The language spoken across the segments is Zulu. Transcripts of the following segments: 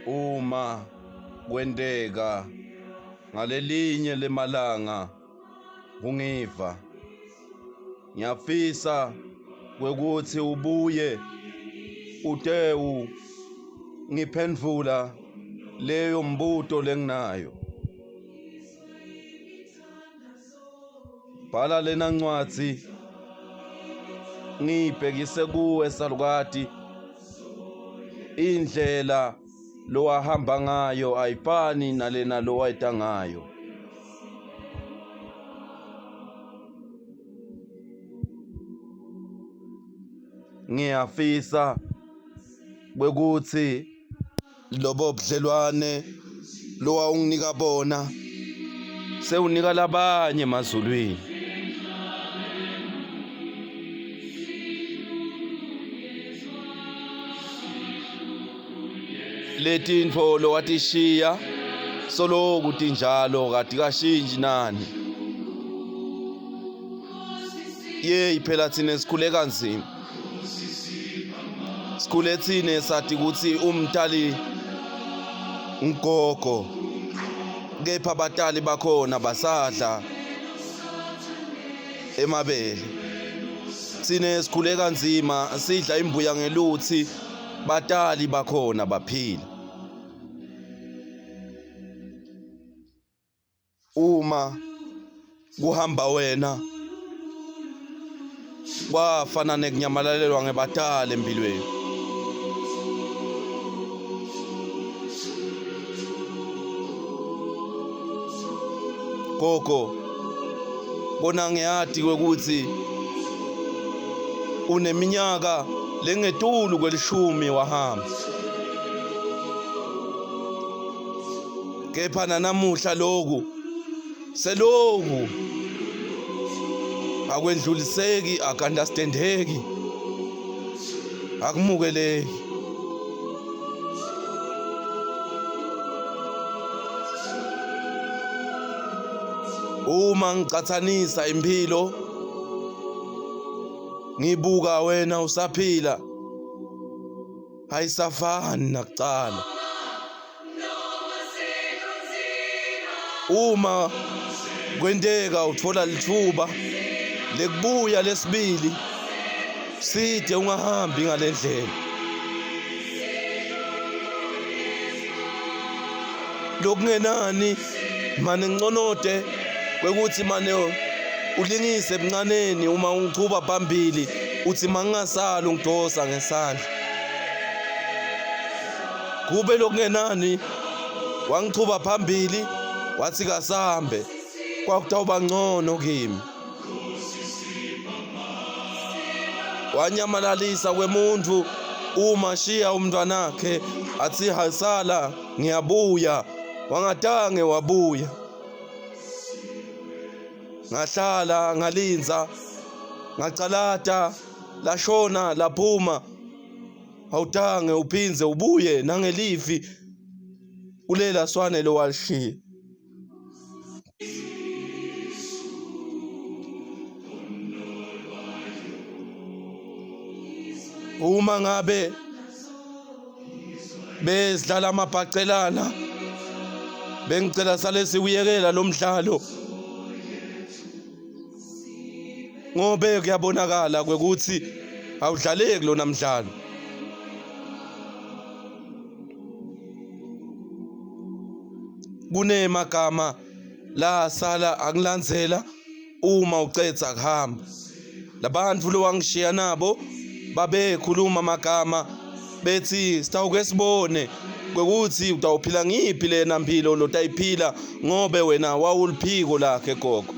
Uma kwenteka ngalelinye lemalanga ungiva, ngiyafisa kwekuthi ubuye utewu ngiphendvula leyo mbuto lenginayo. Bhala lena ncwadzi ngiyibhekise kuwe salukati, indlela lowahamba ngayo ayifani nalena lowayita ngayo. Ngiyafisa kwekuthi lobo budlelwane lowawunginika bona sewunika labanye emazulwini. Letintfo lowatishiya soloku tinjalo katikashintshi nani. Yeyi phela thine sikhule kanzima. Sikhule thine sathi kutsi umtali ugogo, kepha abatali bakhona basadla emabele. Thine sikhule kanzima sidla imbuya ngeluthi, batali bakhona baphila. Uma kuhamba wena kwafana nekunyamalelwa ngebatali empilweni. Gogo, bona ngiyati kwekuthi uneminyaka lengetulu kwelishumi wahamba, kepha namuhla loku seloku akwendluliseki, akunderstandeki, akumukeleki. Uma ngicathanisa impilo ngibuka wena usaphila, ayisafani nakuqala. Uma kwenteka utfola lithuba lekubuya lesibili, side ungahambi ngalendlela. Lokungenani mane ngiconode kwekuthi mane ulingise ebuncaneni uma ungichuba phambili uthi mangingasali ungidosa ngesandla. Kube lokungenani wangichuba phambili wathi kasambe, kwakutawuba ngcono kimi. Wanyamalalisa kwemuntu uma shiya umntwanakhe athi hasala ngiyabuya, wangatange wabuya. Ngahlala ngalinza ngacalata, lashona laphuma, awutange uphinze ubuye nangelifi kulela swane lowalishiya. Uma ngabe besidlala amabhacelana bengicela sale siwuyekela lo mdlalo, ngobe kuyabonakala kwekuthi awudlaleki lona mdlalo. Kunemagama la sala akulandzela uma ucedza kuhamba. Labantu lowangishiya nabo babekhuluma amagama bethi sitawuke sibone kwekuthi utawuphila ngiphi lena mpilo lotayiphila ngobe wena wawuliphiko lakhe gogo.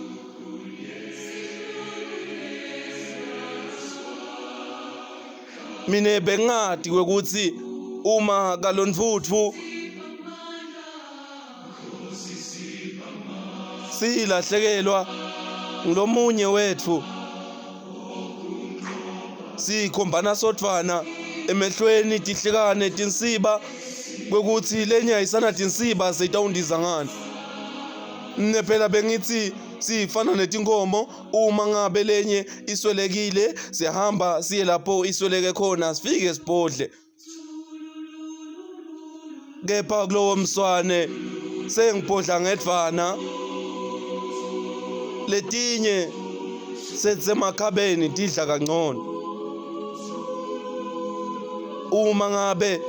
Mine bengati kwekuthi uma kalonfutfu silahlekelwa ngulomunye wetfu, sikhombana sodvwana emehlweni, tihlekane tinsiba kwekuthi lenye ayisana tinsiba seyitawundiza ngani. Mine phela bengithi sifana netinkomo, uma ngabe lenye iswelekile siyahamba siye lapho isweleke khona sifike sibhodle. kepha kulowo mswane sengibhodla ngedvana. Letinye setsemakhabeni tidla kangcono. Uma ngabe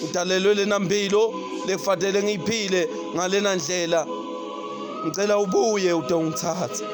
ngidalelwe lena mphilo lekufanele ngiyiphile ngalena ndlela, ngicela ubuye ute ungithathe.